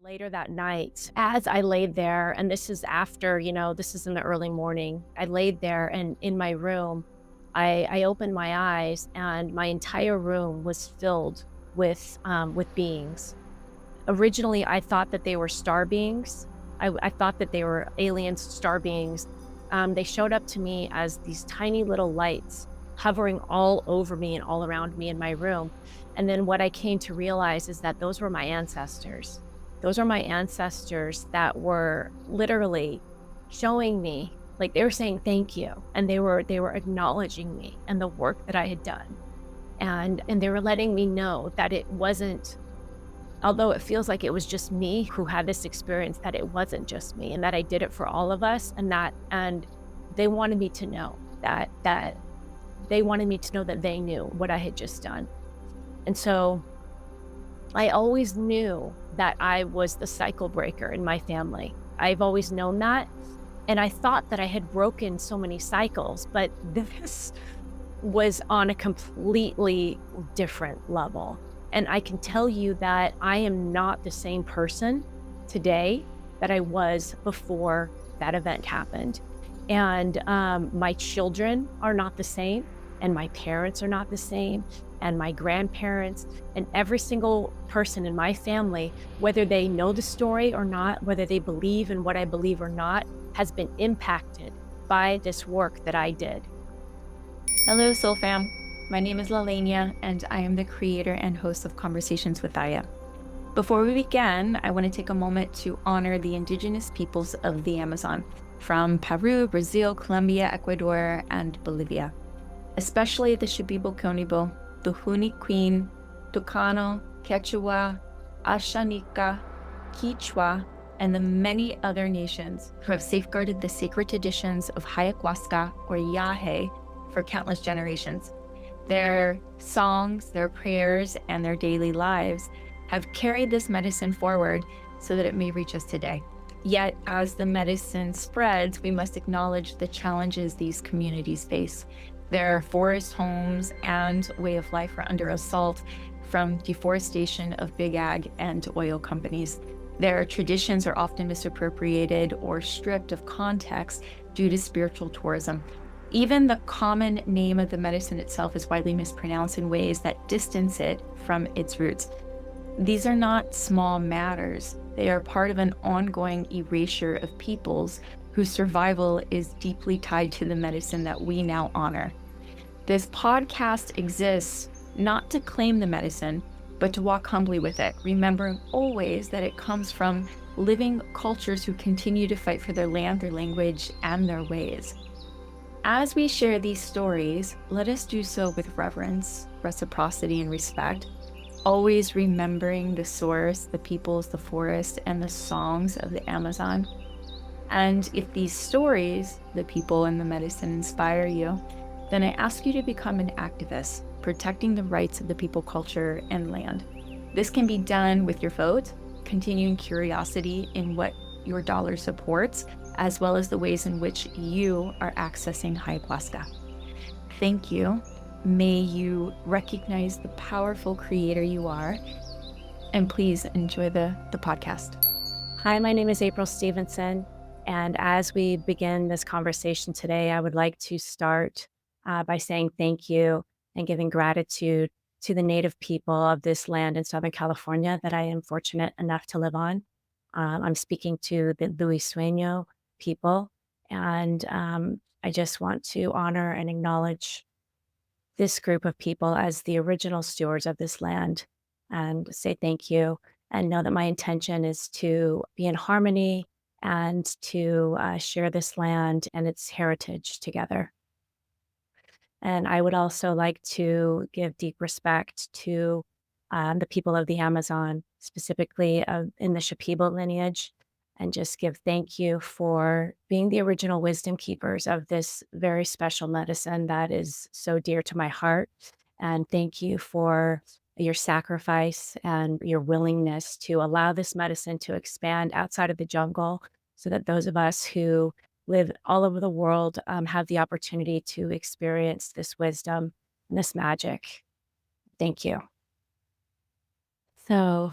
Later that night, as I laid there, and this is after, this is in the early morning, I laid there and in my room, I opened my eyes and my entire room was filled with beings. Originally, I thought that they were star beings. I thought that they were alien star beings. They showed up to me as these tiny little lights hovering all over me and all around me in my room. And then what I came to realize is that those were my ancestors. Those are my ancestors that were literally showing me, like they were saying thank you, and they were acknowledging me and the work that I had done. And they were letting me know that it wasn't, although it feels like it was just me who had this experience, that it wasn't just me and that I did it for all of us, and they wanted me to know that they wanted me to know that they knew what I had just done. And so I always knew that I was the cycle breaker in my family. I've always known that. And I thought that I had broken so many cycles, but this was on a completely different level. And I can tell you that I am not the same person today that I was before that event happened. And my children are not the same, and my parents are not the same, and my grandparents, and every single person in my family, whether they know the story or not, whether they believe in what I believe or not, has been impacted by this work that I did. Hello, Soul Fam. My name is Lelañea, and I am the creator and host of Conversations with Aya. Before we begin, I want to take a moment to honor the indigenous peoples of the Amazon from Peru, Brazil, Colombia, Ecuador, and Bolivia, especially the Shipibo, the Huni Queen, Tucano, Quechua, Ashanika, Quichua, and the many other nations who have safeguarded the sacred traditions of Ayahuasca or Yahe for countless generations. Their songs, their prayers, and their daily lives have carried this medicine forward so that it may reach us today. Yet, as the medicine spreads, we must acknowledge the challenges these communities face. Their forest homes and way of life are under assault from deforestation of big ag and oil companies. Their traditions are often misappropriated or stripped of context due to spiritual tourism. Even the common name of the medicine itself is widely mispronounced in ways that distance it from its roots. These are not small matters. They are part of an ongoing erasure of peoples whose survival is deeply tied to the medicine that we now honor. This podcast exists not to claim the medicine, but to walk humbly with it, remembering always that it comes from living cultures who continue to fight for their land, their language, and their ways. As we share these stories, let us do so with reverence, reciprocity, and respect, always remembering the source, the peoples, the forest, and the songs of the Amazon. And if these stories, the people and the medicine, inspire you, then I ask you to become an activist, protecting the rights of the people, culture, and land. This can be done with your vote, continuing curiosity in what your dollar supports, as well as the ways in which you are accessing Ayahuasca. Thank you. May you recognize the powerful creator you are, and please enjoy the podcast. Hi, my name is Apryl Stephensen, and as we begin this conversation today, I would like to start by saying thank you and giving gratitude to the native people of this land in Southern California that I am fortunate enough to live on. I'm speaking to the Luissueño people, and I just want to honor and acknowledge this group of people as the original stewards of this land and say thank you, and know that my intention is to be in harmony and to share this land and its heritage together. And I would also like to give deep respect to the people of the Amazon, specifically in the Shipibo lineage, and just give thank you for being the original wisdom keepers of this very special medicine that is so dear to my heart. And thank you for your sacrifice and your willingness to allow this medicine to expand outside of the jungle so that those of us who live all over the world have the opportunity to experience this wisdom and this magic. Thank you. So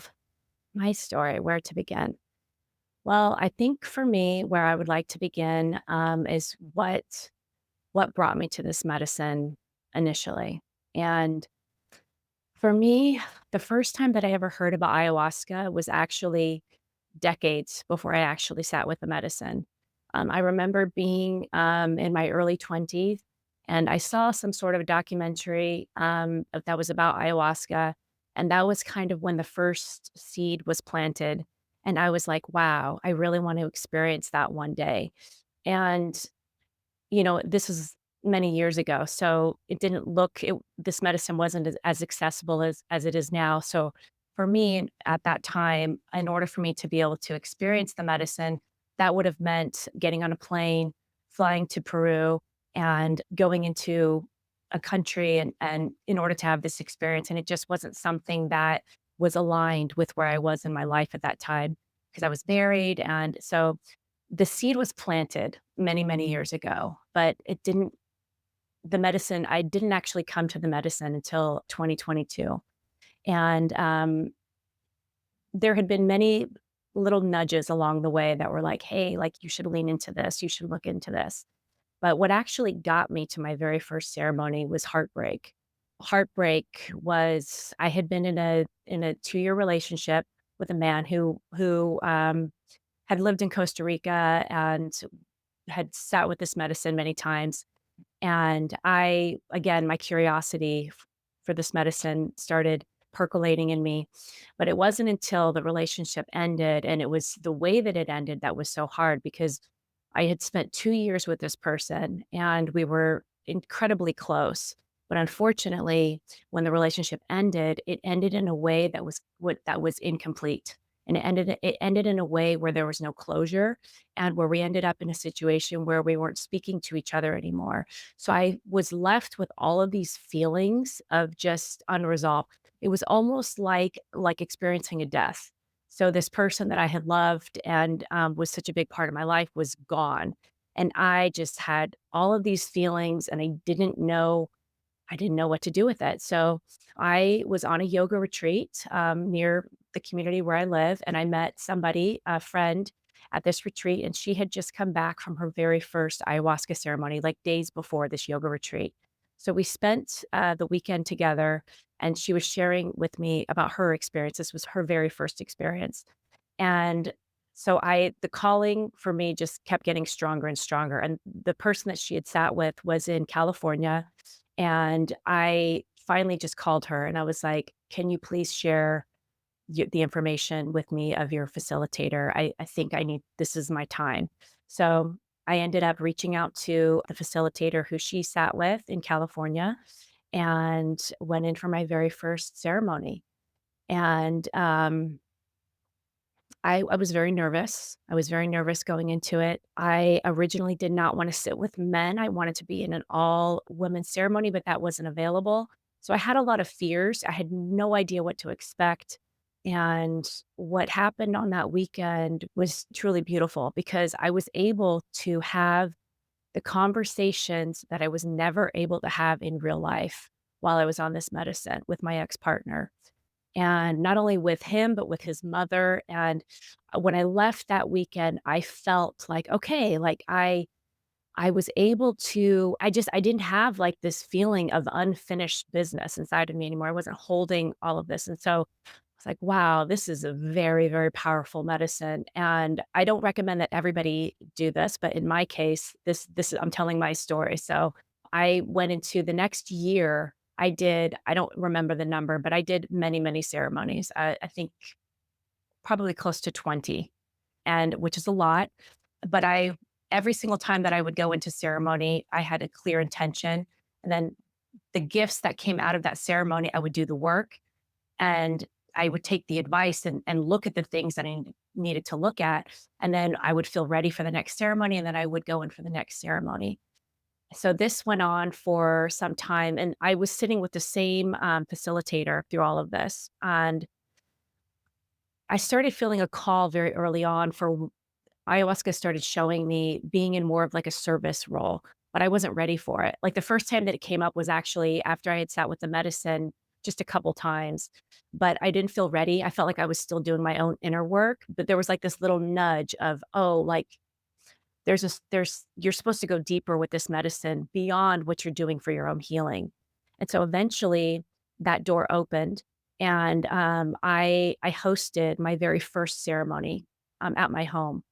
My story, where to begin? Well, I think for me, where I would like to begin is what brought me to this medicine initially. And for me, the first time that I ever heard about ayahuasca was actually decades before I actually sat with the medicine. I remember being in my early 20s and I saw some sort of documentary that was about ayahuasca. And that was kind of when the first seed was planted. And I was like, wow, I really want to experience that one day. And this was many years ago, so it didn't look it this medicine wasn't as accessible as it is now, so for me, at that time, in order for me to be able to experience the medicine, that would have meant getting on a plane, flying to Peru, and going into a country and in order to have this experience, and it just wasn't something that was aligned with where I was in my life at that time, because I was married, and so the seed was planted many, many years ago, but it didn't the medicine I didn't actually come to the medicine until 2022. And, there had been many little nudges along the way that were like, "Hey, like, you should lean into this, you should look into this." But what actually got me to my very first ceremony was heartbreak. Heartbreak was I had been in a 2-year relationship with a man who had lived in Costa Rica and had sat with this medicine many times. And I, again, my curiosity for this medicine started percolating in me. But it wasn't until the relationship ended, and it was the way that it ended that was so hard because I had spent 2 years with this person and we were incredibly close. But unfortunately, when the relationship ended, it ended in a way that was incomplete. And it ended in a way where there was no closure and where we ended up in a situation where we weren't speaking to each other anymore. So I was left with all of these feelings of just unresolved. It was almost like experiencing a death. So this person that I had loved and was such a big part of my life was gone, and I just had all of these feelings, and I didn't know what to do with it. So I was on a yoga retreat near the community where I live, and I met somebody, a friend at this retreat, and she had just come back from her very first ayahuasca ceremony, like days before this yoga retreat. So we spent the weekend together, and she was sharing with me about her experience. This was her very first experience. And so the calling for me just kept getting stronger and stronger. And the person that she had sat with was in California. And I finally just called her and I was like, can you please share the information with me of your facilitator? I think this is my time. So I ended up reaching out to the facilitator who she sat with in California and went in for my very first ceremony. And I was very nervous. I was very nervous going into it. I originally did not wanna sit with men. I wanted to be in an all-women ceremony, but that wasn't available. So I had a lot of fears. I had no idea what to expect. And what happened on that weekend was truly beautiful because I was able to have the conversations that I was never able to have in real life while I was on this medicine with my ex-partner. And not only with him, but with his mother, and, when I left that weekend, I felt like, okay, like, I was able to I didn't have, like, this feeling of unfinished business inside of me anymore. I wasn't holding all of this, and so I was like, "Wow, this is a very, very powerful medicine," and I don't recommend that everybody do this, but in my case, this I'm telling my story, so I went into the next year, I don't remember the number, but I did many, many ceremonies. I think probably close to 20, and which is a lot, but I every single time that I would go into ceremony, I had a clear intention, and then the gifts that came out of that ceremony, I would do the work, and I would take the advice and look at the things that I needed to look at, and then I would feel ready for the next ceremony, and then I would go in for the next ceremony. So this went on for some time, and I was sitting with the same, facilitator through all of this, and I started feeling a call very early on for ayahuasca started showing me being in more of like a service role, but I wasn't ready for it. Like the first time that it came up was actually after I had sat with the medicine just a couple times, but I didn't feel ready. I felt like I was still doing my own inner work, but there was like this little nudge of, oh, like you're supposed to go deeper with this medicine beyond what you're doing for your own healing. And so eventually that door opened and I hosted my very first ceremony at my home.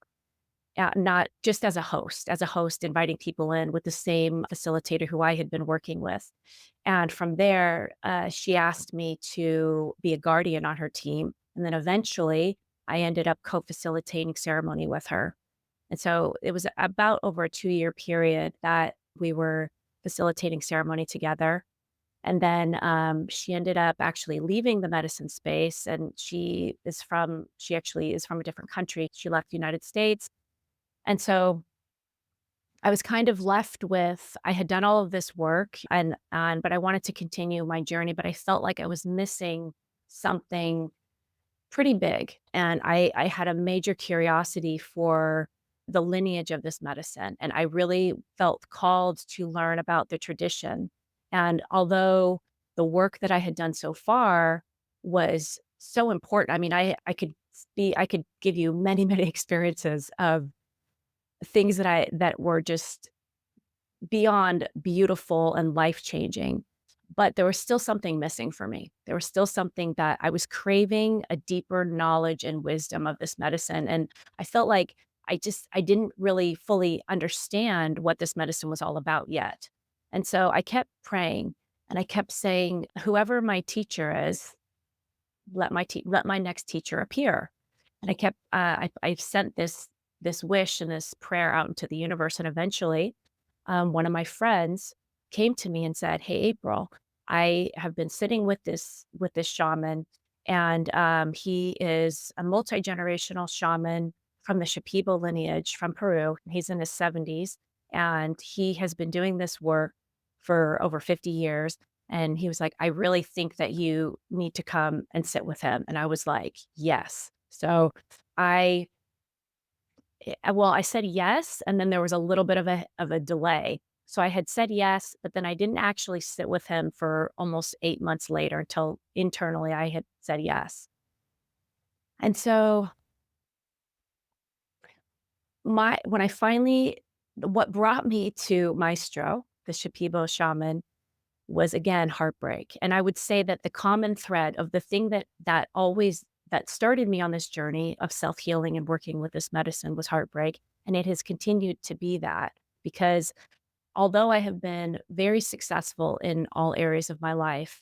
Not just as a host, inviting people in with the same facilitator who I had been working with. And from there, she asked me to be a guardian on her team. And then eventually, I ended up co facilitating ceremony with her. And so it was about over a 2-year period that we were facilitating ceremony together. And then she ended up actually leaving the medicine space. And she actually is from a different country. She left the United States. And so I was kind of left with I had done all of this work and but I wanted to continue my journey, but I felt like I was missing something pretty big. And I had a major curiosity for the lineage of this medicine. And I really felt called to learn about the tradition. And although the work that I had done so far was so important, I mean, I could give you many, many experiences of things that were just beyond beautiful and life-changing, but there was still something missing for me. There was still something that I was craving a deeper knowledge and wisdom of this medicine, and I felt like I didn't really fully understand what this medicine was all about yet. And so I kept praying, and I kept saying, "Whoever my teacher is, let my next teacher appear." And I sent this wish and this prayer out into the universe, and eventually, one of my friends came to me and said, "Hey, April, I have been sitting with this shaman, and he is a multi generational shaman from the Shipibo lineage from Peru. He's in his 70s, and he has been doing this work for over 50 years." And he was like, "I really think that you need to come and sit with him." And I was like, "Yes." So I well, I said yes, and then there was a little bit of a delay. So I had said yes, but then I didn't actually sit with him for almost 8 months later until internally I had said yes. And so my when I finally what brought me to Maestro, the Shipibo shaman, was again heartbreak. And I would say that the common thread of the thing that started me on this journey of self-healing and working with this medicine was heartbreak. And it has continued to be that because although I have been very successful in all areas of my life,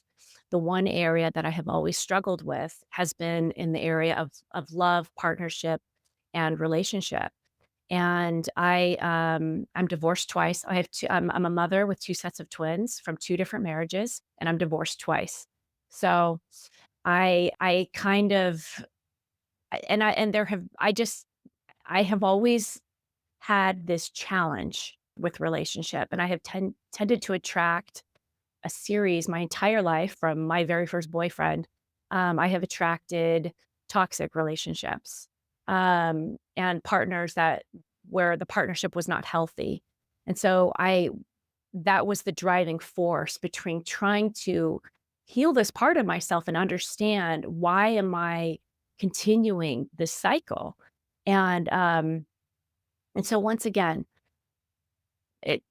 the one area that I have always struggled with has been in the area of love, partnership, and relationship. And I'm divorced twice. I'm a mother with 2 sets of twins from 2 different marriages, and I'm divorced twice. So, I kind of and there have I just I have always had this challenge with relationship, and I have tended to attract a series my entire life from my very first boyfriend. I have attracted toxic relationships, and partners where the partnership was not healthy. And so that was the driving force between trying to heal this part of myself and understand why am I continuing this cycle. And so once again, it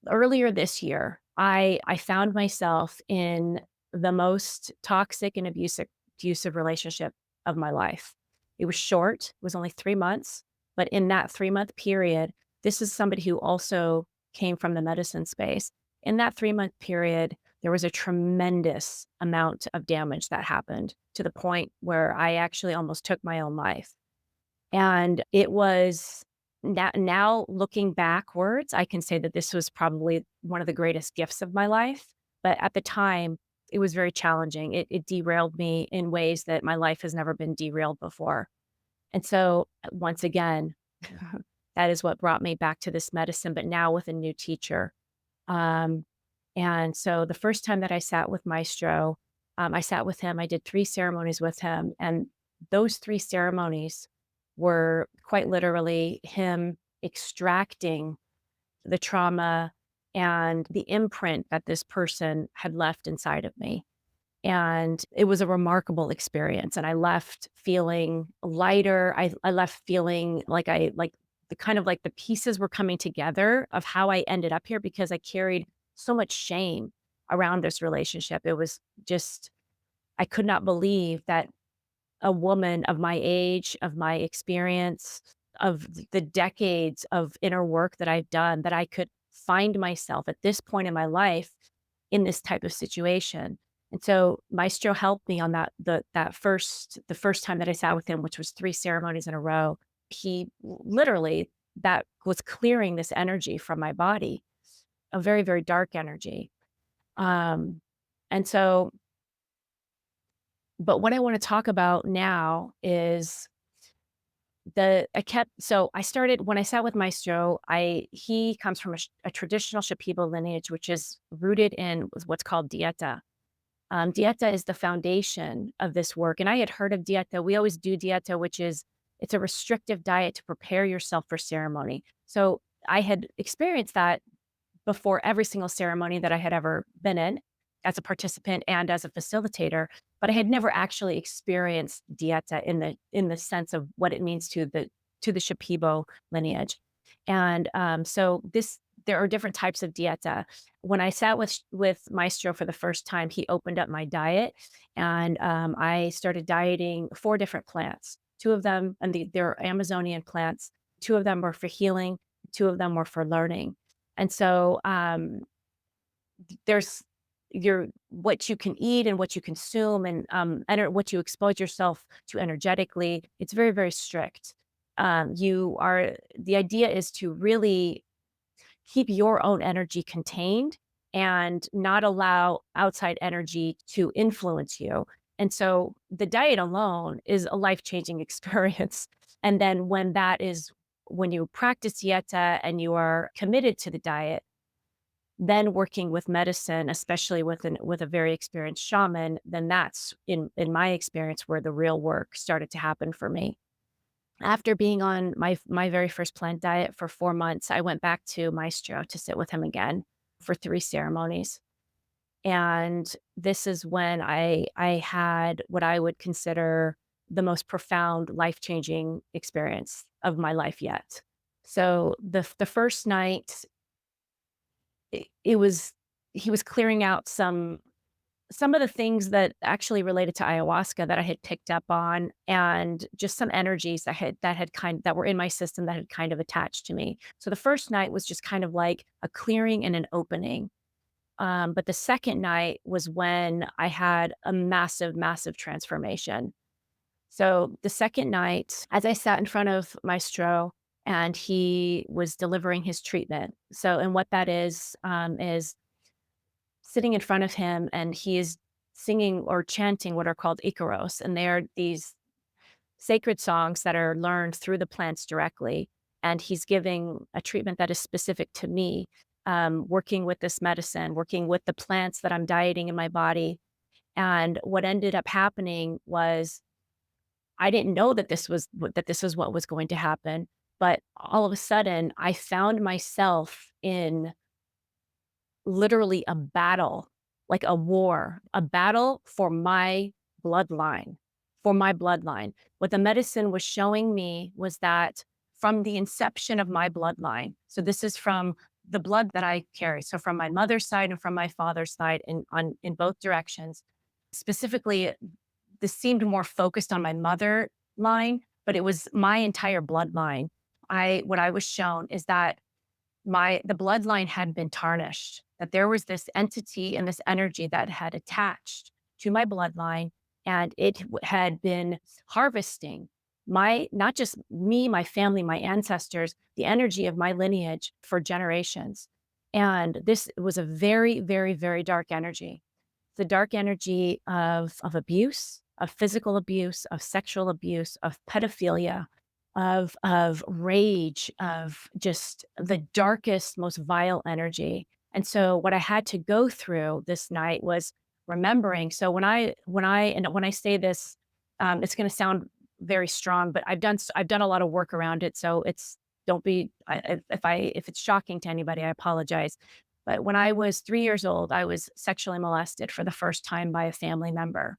earlier this year, I found myself in the most toxic and abusive relationship of my life. It was short, it was only 3 months, but in that 3-month period, this is somebody who also came from the medicine space. In that 3-month period, there was a tremendous amount of damage that happened to the point where I actually almost took my own life. And it was now looking backwards, I can say that this was probably one of the greatest gifts of my life, but at the time, it was very challenging. It derailed me in ways that my life has never been derailed before. And so, once again, that is what brought me back to this medicine, but now with a new teacher. Um, and so the first time that I sat with Maestro, I sat with him, I did 3 ceremonies with him, and those 3 ceremonies were quite literally him extracting the trauma and the imprint that this person had left inside of me. And it was a remarkable experience. And I left feeling lighter. I left feeling like the kind of like the pieces were coming together of how I ended up here because I carried so much shame around this relationship. It was just, I could not believe that a woman of my age, of my experience, of the decades of inner work that I've done, that I could find myself at this point in my life in this type of situation. And so Maestro helped me on the first time that I sat with him, which was 3 ceremonies in a row. He literally that was clearing this energy from my body, a very, very dark energy. Um, and so but what I want to talk about now is I started when I sat with Maestro, he comes from a traditional Shipibo lineage, which is rooted in what's called Dieta. Dieta is the foundation of this work, and I had heard of Dieta. We always do Dieta, which is it's a restrictive diet to prepare yourself for ceremony. So I had experienced that before every single ceremony that I had ever been in as a participant and as a facilitator, but I had never actually experienced Dieta in the sense of what it means to the Shipibo lineage. And so this there are different types of Dieta. When I sat with Maestro for the first time, he opened up my diet, and I started dieting 4 different plants. Two of them, and they're Amazonian plants. Two of them were for healing. Two of them were for learning. And so, there's your what you can eat and what you consume and, what you expose yourself to energetically, it's very, very strict. The idea is to really keep your own energy contained and not allow outside energy to influence you. And so the diet alone is a life-changing experience. And then when you practice Dieta and you are committed to the diet, then working with medicine, especially with a very experienced shaman, then that's in my experience where the real work started to happen for me. After being on my very first plant diet for 4 months, I went back to Maestro to sit with him again for 3 ceremonies. And this is when I had what I would consider the most profound life-changing experience of my life yet. So the first night, it was he was clearing out some of the things that actually related to ayahuasca that I had picked up on, and just some energies that were in my system that had kind of attached to me. So the first night was just kind of like a clearing and an opening. But the second night was when I had a massive, massive transformation. So the second night, as I sat in front of Maestro and he was delivering his treatment. So, and what that is sitting in front of him and he is singing or chanting what are called icaros. And they are these sacred songs that are learned through the plants directly. And he's giving a treatment that is specific to me, working with this medicine, working with the plants that I'm dieting in my body. And what ended up happening was I didn't know that this was what was going to happen. But all of a sudden, I found myself in literally a battle, like a war, a battle for my bloodline. What the medicine was showing me was that from the inception of my bloodline, so this is from the blood that I carry, so from my mother's side and from my father's side in both directions. Specifically, this seemed more focused on my mother line, but it was my entire bloodline. What I was shown is that the bloodline had been tarnished, that there was this entity and this energy that had attached to my bloodline, and had been harvesting not just me, my family, my ancestors, the energy of my lineage for generations. And this was a very, very, very dark energy. The dark energy of abuse, of physical abuse, of sexual abuse, of pedophilia, of rage, of just the darkest, most vile energy. And so what I had to go through this night was remembering. So when I say this, it's going to sound very strong, but I've done a lot of work around it. So it's don't be if it's shocking to anybody, I apologize. But when I was 3 years old, I was sexually molested for the first time by a family member.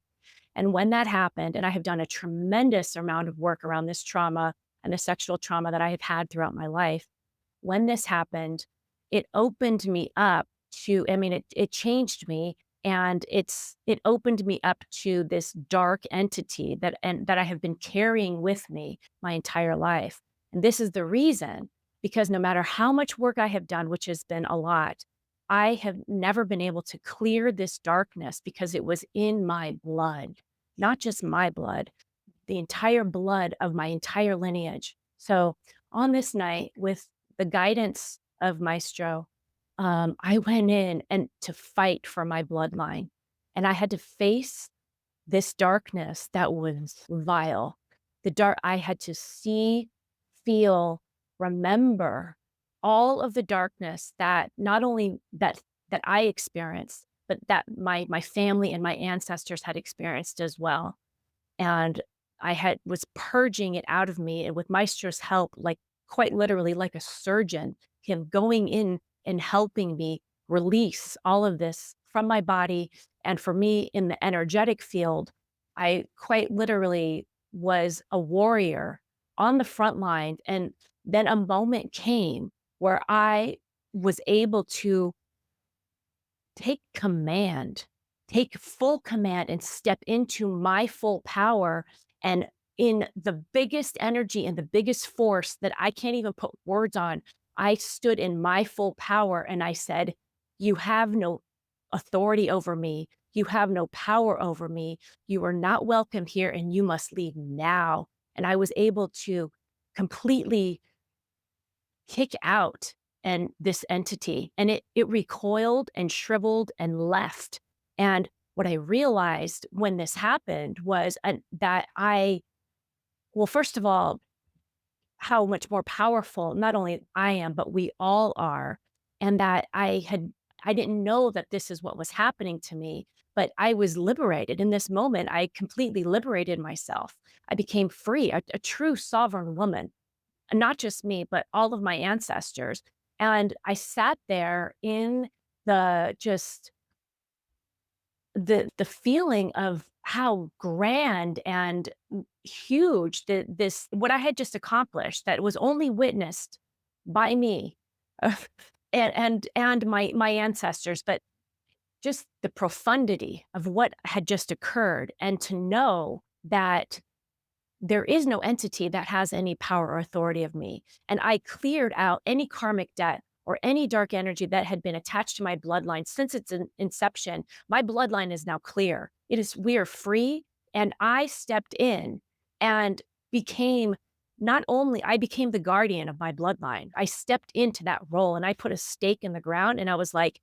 And when that happened, and I have done a tremendous amount of work around this trauma and the sexual trauma that I have had throughout my life, when this happened, it opened me up to, I mean, it changed me, and it opened me up to this dark entity that I have been carrying with me my entire life. And this is the reason, because no matter how much work I have done, which has been a lot, I have never been able to clear this darkness because it was in my blood, not just my blood, the entire blood of my entire lineage. So on this night, with the guidance of Maestro, I went in and to fight for my bloodline. And I had to face this darkness that was vile. I had to see, feel, remember all of the darkness that not only that I experienced, but that my family and my ancestors had experienced as well. And I had was purging it out of me, and with Maestro's help, like, quite literally like a surgeon, him going in and helping me release all of this from my body. And for me in the energetic field, I quite literally was a warrior on the front line, and then a moment came where I was able to take command, take full command and step into my full power. And in the biggest energy and the biggest force that I can't even put words on, I stood in my full power and I said, "You have no authority over me. You have no power over me. You are not welcome here and you must leave now." And I was able to completely kick out and this entity, and it recoiled and shriveled and left. And what I realized when this happened was that I well, first of all, how much more powerful not only I am, but we all are, and that I didn't know that this is what was happening to me, but I was liberated in this moment. I completely liberated myself. I became free, a true sovereign woman, not just me, but all of my ancestors. And I sat there in the just the feeling of how grand and huge this what I had just accomplished that was only witnessed by me and my ancestors, but just the profundity of what had just occurred, and to know that there is no entity that has any power or authority of me. And I cleared out any karmic debt or any dark energy that had been attached to my bloodline since its inception. My bloodline is now clear. We are free. And I stepped in and became I became the guardian of my bloodline. I stepped into that role and I put a stake in the ground and I was like,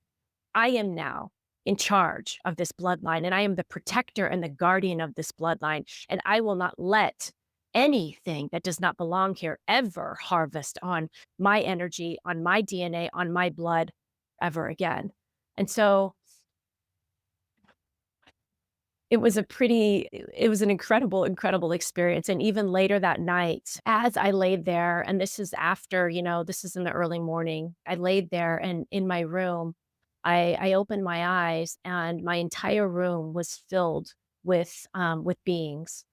I am now in charge of this bloodline, and I am the protector and the guardian of this bloodline. And I will not let anything that does not belong here ever harvest on my energy, on my DNA, on my blood ever again. And so it was an incredible experience. And even later that night, as I laid there, and this is after, this is in the early morning, I laid there and in my room, I opened my eyes and my entire room was filled with beings.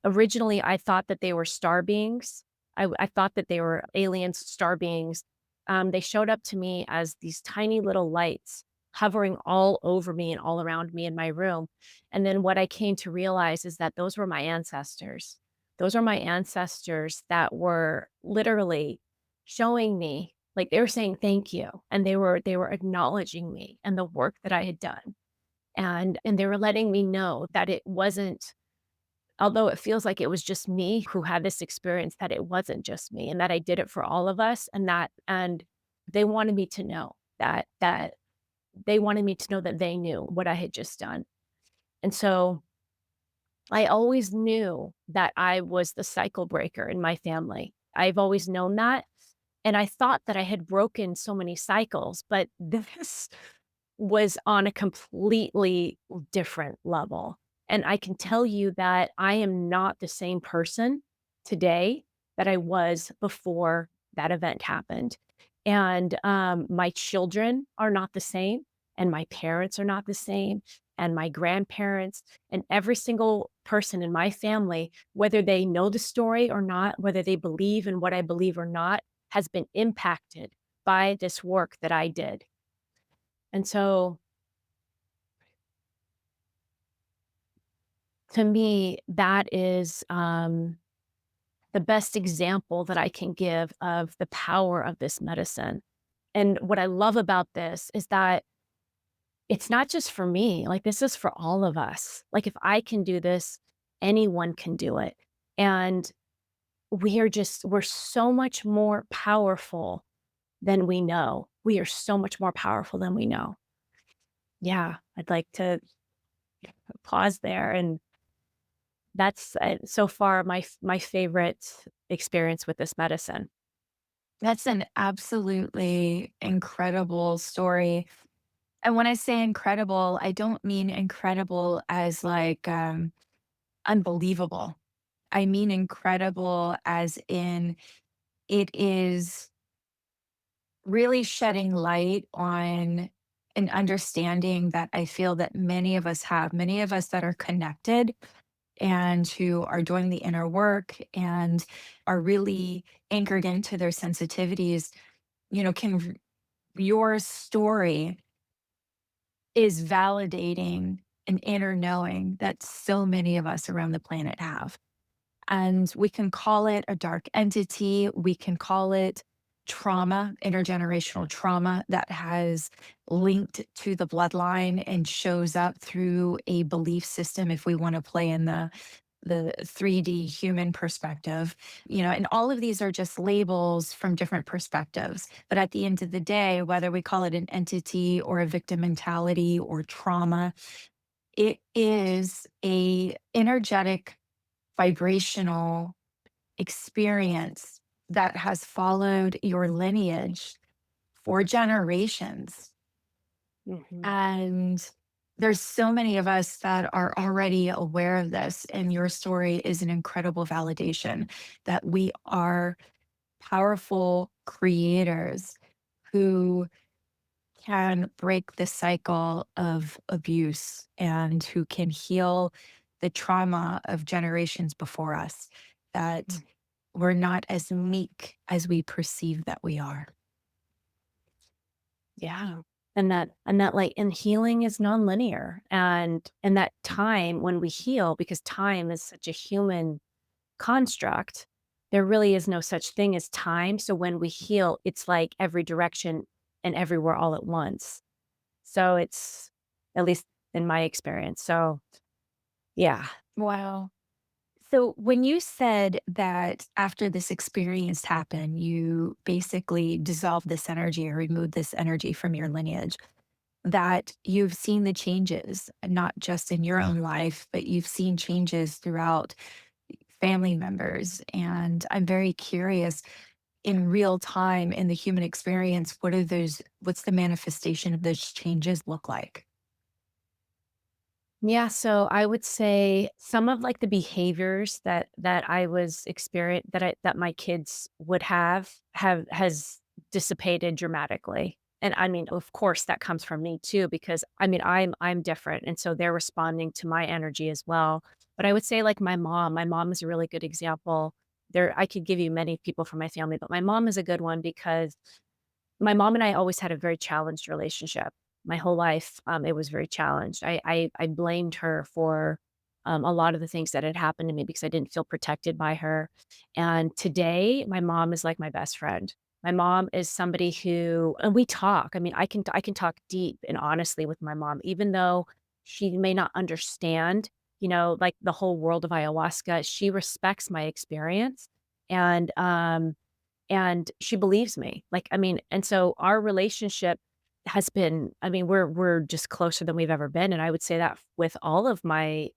Originally, I thought that they were star beings. I thought that they were aliens, star beings. They showed up to me as these tiny little lights hovering all over me and all around me in my room. And then what I came to realize is that those were my ancestors. Those are my ancestors that were literally showing me, like they were saying thank you, and they were acknowledging me and the work that I had done. And they were letting me know that it wasn't, although it feels like it was just me who had this experience, that it wasn't just me and that I did it for all of us, and they wanted me to know that they wanted me to know that they knew what I had just done. And so I always knew that I was the cycle breaker in my family. I've always known that. And I thought that I had broken so many cycles, but this was on a completely different level. And I can tell you that I am not the same person today that I was before that event happened. And my children are not the same, and my parents are not the same, and my grandparents, and every single person in my family, whether they know the story or not, whether they believe in what I believe or not, has been impacted by this work that I did. And so to me, that is the best example that I can give of the power of this medicine. And what I love about this is that it's not just for me, like, this is for all of us. Like, if I can do this, anyone can do it. And we're so much more powerful than we know. We are so much more powerful than we know. Yeah, I'd like to pause there, and that's, so far my favorite experience with this medicine. That's an absolutely incredible story. And when I say incredible, I don't mean incredible as like unbelievable. I mean incredible as in it is really shedding light on an understanding that I feel that many of us have, many of us that are connected and who are doing the inner work and are really anchored into their sensitivities, can your story is validating an inner knowing that so many of us around the planet have. And we can call it a dark entity. We can call it trauma, intergenerational trauma that has linked to the bloodline and shows up through a belief system if we want to play in the 3D human perspective, and all of these are just labels from different perspectives. But at the end of the day, whether we call it an entity or a victim mentality or trauma, it is a energetic vibrational experience that has followed your lineage for generations. Mhm. And there's so many of us that are already aware of this. And your story is an incredible validation that we are powerful creators who can break the cycle of abuse and who can heal the trauma of generations before us, that Mm. we're not as meek as we perceive that we are. Yeah. And that, like, and healing is nonlinear, and that time when we heal, because time is such a human construct, there really is no such thing as time. So when we heal, it's like every direction and everywhere all at once. So it's, at least in my experience. So yeah. Wow. So, when you said that after this experience happened, you basically dissolved this energy or removed this energy from your lineage, that you've seen the changes, not just in your own life, but you've seen changes throughout family members. And I'm very curious in real time in the human experience, what's the manifestation of those changes look like? Yeah, so I would say some of, like, the behaviors that I was experienced that my kids would has dissipated dramatically. And I mean, of course, that comes from me too, because I mean, I'm different, and so they're responding to my energy as well. But I would say, like, my mom is a really good example. There, I could give you many people from my family, but my mom is a good one because my mom and I always had a very challenged relationship. My whole life, it was very challenged. I blamed her for, a lot of the things that had happened to me because I didn't feel protected by her. And today, my mom is like my best friend. My mom is somebody who, and we talk. I mean, I can talk deep and honestly with my mom, even though she may not understand, like, the whole world of ayahuasca. She respects my experience, and and she believes me. Like, I mean, and so our relationship has been, I mean, we're just closer than we've ever been, and I would say that with all of my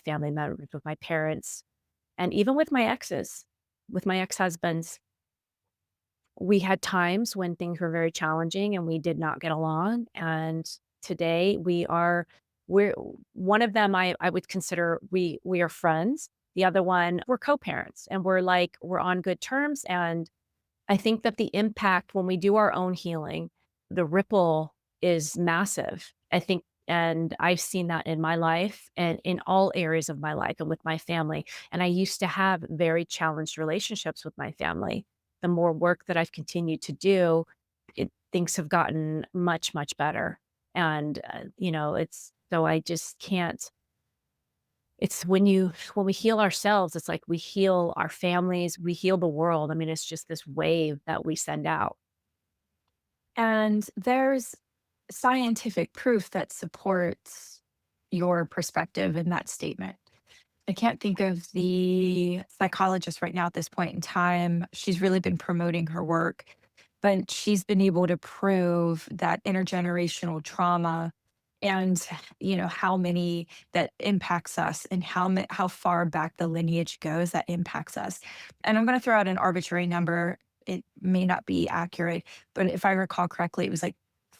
family members, with my parents, and even with my exes, with my ex-husbands. We had times when things were very challenging and we did not get along, and today we're one of them. I would consider we are friends. The other one, we're co-parents, and we're on good terms, and I think that the impact when we do our own healing, the ripple is massive. I think, and I've seen that in my life and in all areas of my life and with my family. And I used to have very challenged relationships with my family. The more work that I've continued to do, things have gotten much, much better. And, it's so I just can't. It's when we heal ourselves, it's like we heal our families, we heal the world. I mean, it's just this wave that we send out. And there's scientific proof that supports your perspective in that statement. I can't think of the psychologist right now at this point in time. She's really been promoting her work, but she's been able to prove that intergenerational trauma and how many that impacts us and how far back the lineage goes that impacts us. And I'm going to throw out an arbitrary number. It may not be accurate, but if I recall correctly, it was like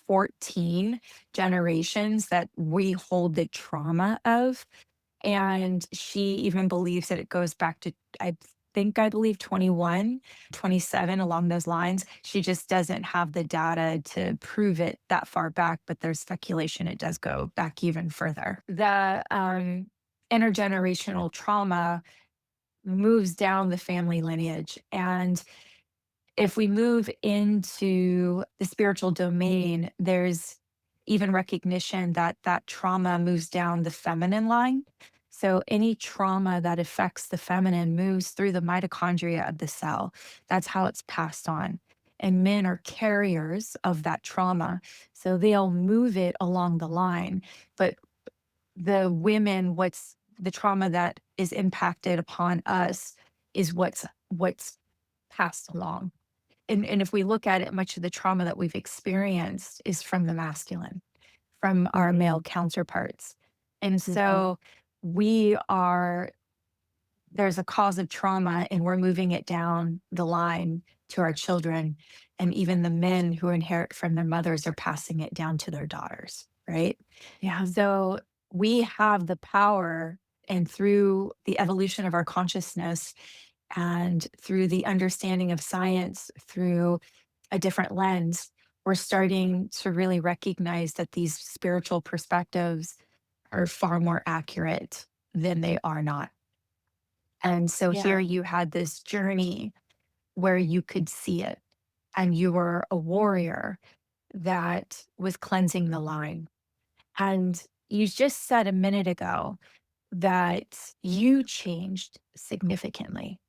14 generations that we hold the trauma of. And she even believes that it goes back to, I believe 21, 27 along those lines. She just doesn't have the data to prove it that far back, but there's speculation it does go back even further. The intergenerational trauma moves down the family lineage. And if we move into the spiritual domain, there's even recognition that that trauma moves down the feminine line. So any trauma that affects the feminine moves through the mitochondria of the cell. That's how it's passed on. And men are carriers of that trauma. So they'll move it along the line. But the women, what's the trauma that is impacted upon us is what's passed along. And if we look at it, much of the trauma that we've experienced is from the masculine, from our male Mhm, counterparts. And mhm. so we are, there's a cause of trauma, and we're moving it down the line to our children. And even the men who inherit from their mothers are passing it down to their daughters, right? Yeah, So we have the power, and through the evolution of our consciousness and through the understanding of science, through a different lens, we're starting to really recognize that these spiritual perspectives are far more accurate than they are not. And so here yeah, you had this journey where you could see it, and you were a warrior that was cleansing the line. And you just said a minute ago that you changed significantly.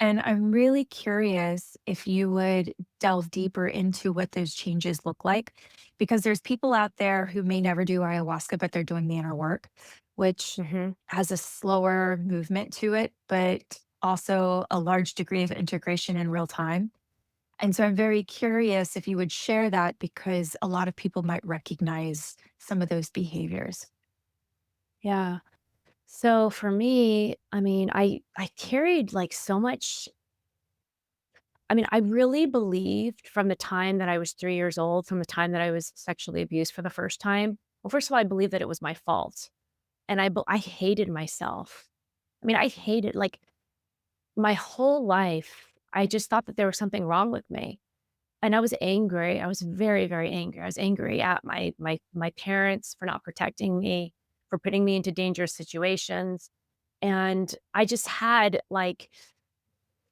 And I'm really curious if you would delve deeper into what those changes look like, because there's people out there who may never do ayahuasca, but they're doing the inner work, which mhm. has a slower movement to it, but also a large degree of integration in real time. And so I'm very curious if you would share that, because a lot of people might recognize some of those behaviors. Yeah. So for me, I mean, I carried like so much. I mean, I really believed from the time that I was 3 years old, from the time that I was sexually abused for the first time. Well, first of all, I believed that it was my fault, and I hated myself. I mean, I hated, like, my whole life, I just thought that there was something wrong with me, and I was angry. I was very, very angry. I was angry at my parents for not protecting me, for putting me into dangerous situations, and I just had, like,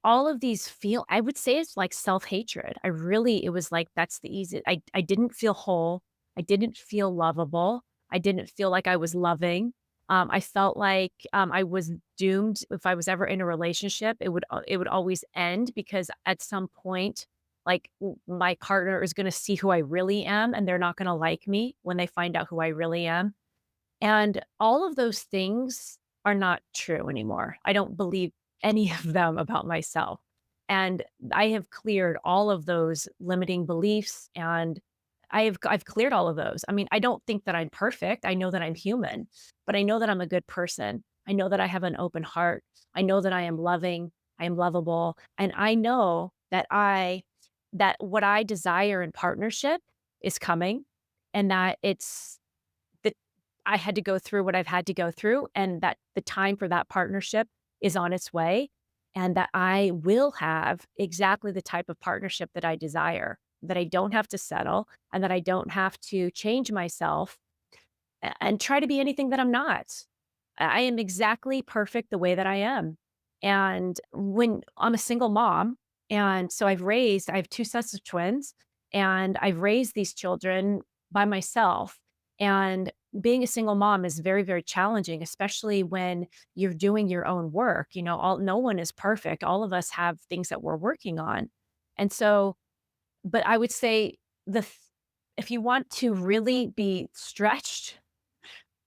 all of these feel I would say it's like self-hatred. I really it was like that's the easy I didn't feel whole. I didn't feel lovable. I didn't feel like I was loving. I felt like, I was doomed if I was ever in a relationship, it would always end because at some point, like, my partner is gonna see who I really am, and they're not gonna like me when they find out who I really am. And all of those things are not true anymore. I don't believe any of them about myself. And I have cleared all of those limiting beliefs and I've cleared all of those. I mean, I don't think that I'm perfect. I know that I'm human, but I know that I'm a good person. I know that I have an open heart. I know that I am loving, I am lovable, and I know that that what I desire in partnership is coming and that that I had to go through what I've had to go through and that the time for that partnership is on its way. and that I will have exactly the type of partnership that I desire, that I don't have to settle and that I don't have to change myself and try to be anything that I'm not. I am exactly perfect the way that I am. And when I'm a single mom, and so I have 2 sets of twins, and I've raised these children by myself. And being a single mom is very, very challenging, especially when you're doing your own work. No one is perfect. All of us have things that we're working on. And so, but I would say the th- if you want to really be stretched,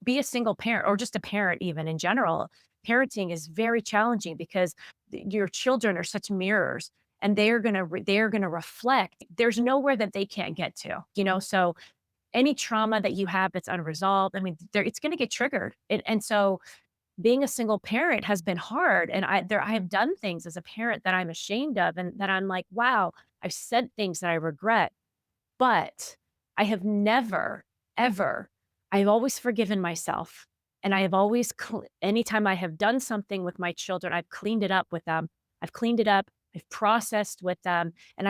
be a single parent or just a parent even in general. Parenting is very challenging because your children are such mirrors and they are going to reflect. There's nowhere that they can't get to. So any trauma that you have that's unresolved, I mean, it's going to get triggered. And so being a single parent has been hard. And I have done things as a parent that I'm ashamed of and that I'm like, wow, I've said things that I regret. But I have never, ever I've always forgiven myself, and I have always anytime I have done something with my children, I've cleaned it up with them. I've cleaned it up, I've processed with them, and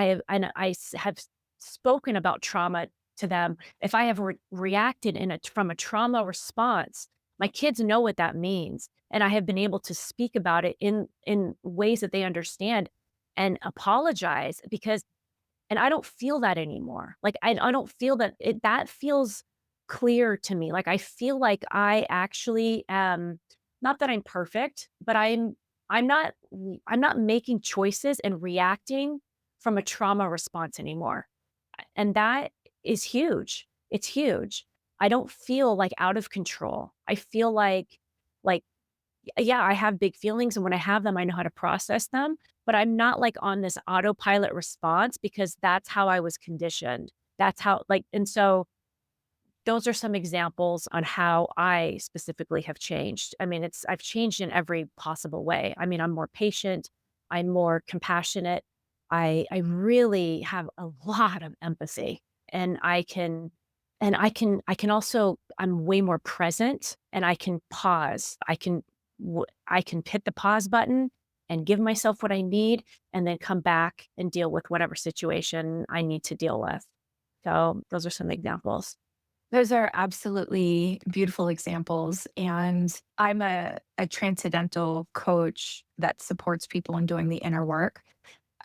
have spoken about trauma to them. If I have reacted from a trauma response, my kids know what that means, and I have been able to speak about it in ways that they understand and apologize because and I don't feel that anymore. Like, I don't feel that feels clear to me. Like, I feel like I actually am not that I'm perfect, but I'm not making choices and reacting from a trauma response anymore. And that is huge. It's huge. I don't feel, like, out of control. I feel like yeah, I have big feelings, and when I have them, I know how to process them, but I'm not, like, on this autopilot response because that's how I was conditioned. That's how and so those are some examples on how I specifically have changed. I mean, I've changed in every possible way. I mean, I'm more patient, I'm more compassionate. I really have a lot of empathy, and I can also I'm way more present, and I can pause. I can hit the pause button and give myself what I need and then come back and deal with whatever situation I need to deal with. So, those are some examples. Those are absolutely beautiful examples. And I'm a transcendental coach that supports people in doing the inner work,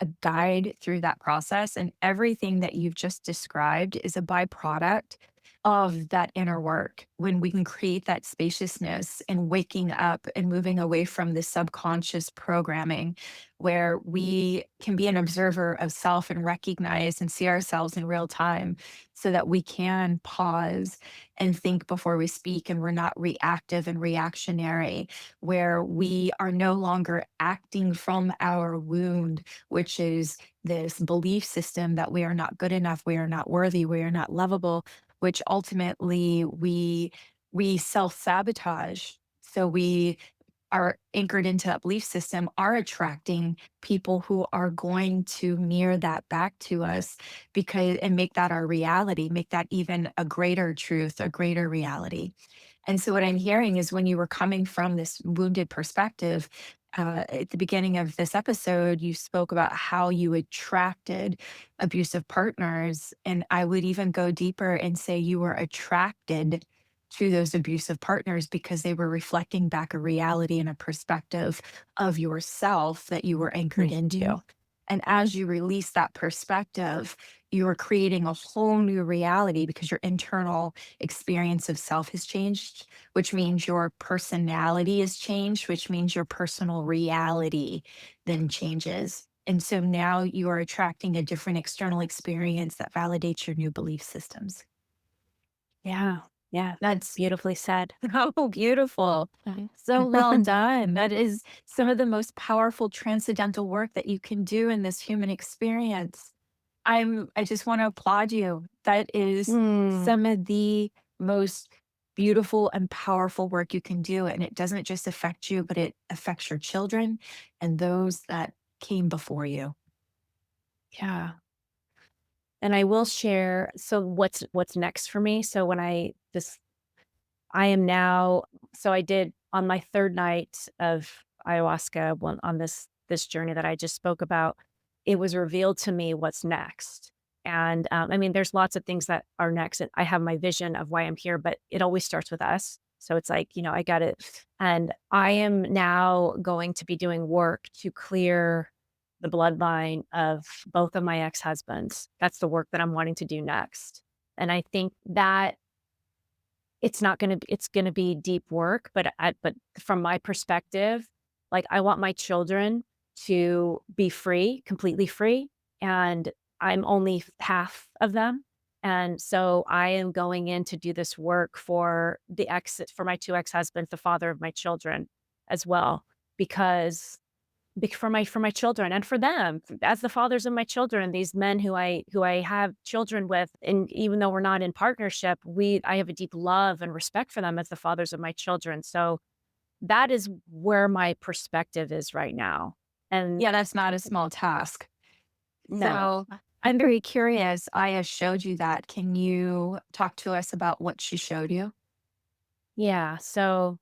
a guide through that process. And everything that you've just described is a byproduct of that inner work when we can create that spaciousness and waking up and moving away from the subconscious programming where we can be an observer of self and recognize and see ourselves in real time so that we can pause and think before we speak and we're not reactive and reactionary where we are no longer acting from our wound, which is this belief system that we are not good enough, we are not worthy, we are not lovable, which ultimately we self-sabotage. So we are anchored into that belief system are attracting people who are going to mirror that back to us because and make that our reality, make that even a greater truth, a greater reality. And so what I'm hearing is when you were coming from this wounded perspective, at the beginning of this episode, you spoke about how you attracted abusive partners. And I would even go deeper and say you were attracted to those abusive partners because they were reflecting back a reality and a perspective of yourself that you were anchored Mhm. into. And as you release that perspective, you are creating a whole new reality because your internal experience of self has changed, which means your personality has changed, which means your personal reality then changes. And so now you are attracting a different external experience that validates your new belief systems. Yeah. Yeah. That's Beautifully said. oh, beautiful. Mhm. So well done. That is some of the most powerful transcendental work that you can do in this human experience. I just want to applaud you. That is Mm. some of the most beautiful and powerful work you can do. And it doesn't just affect you, but it affects your children and those that came before you. Yeah. And I will share so what's next for me. So when I am now so I did on my 3rd night of ayahuasca, on this this journey that I just spoke about, it was revealed to me what's next. And I mean, there's lots of things that are next. And I have my vision of why I'm here, but it always starts with us. So it's like, I got it. And I am now going to be doing work to clear the bloodline of both of my ex-husbands. That's the work that I'm wanting to do next. And I think that it's gonna be deep work, but from my perspective, like, I want my children to be free, completely free, and I'm only half of them, and so I am going in to do this work for my 2 ex-husbands, the father of my children as well, because for my children and for them, as the fathers of my children, these men who I have children with, and even though we're not in partnership, I have a deep love and respect for them as the fathers of my children. So that is where my perspective is right now. And Yeah, that's not a small task. no. So I'm very curious. Aya showed you that. Can you talk to us about what she showed you? Yeah. So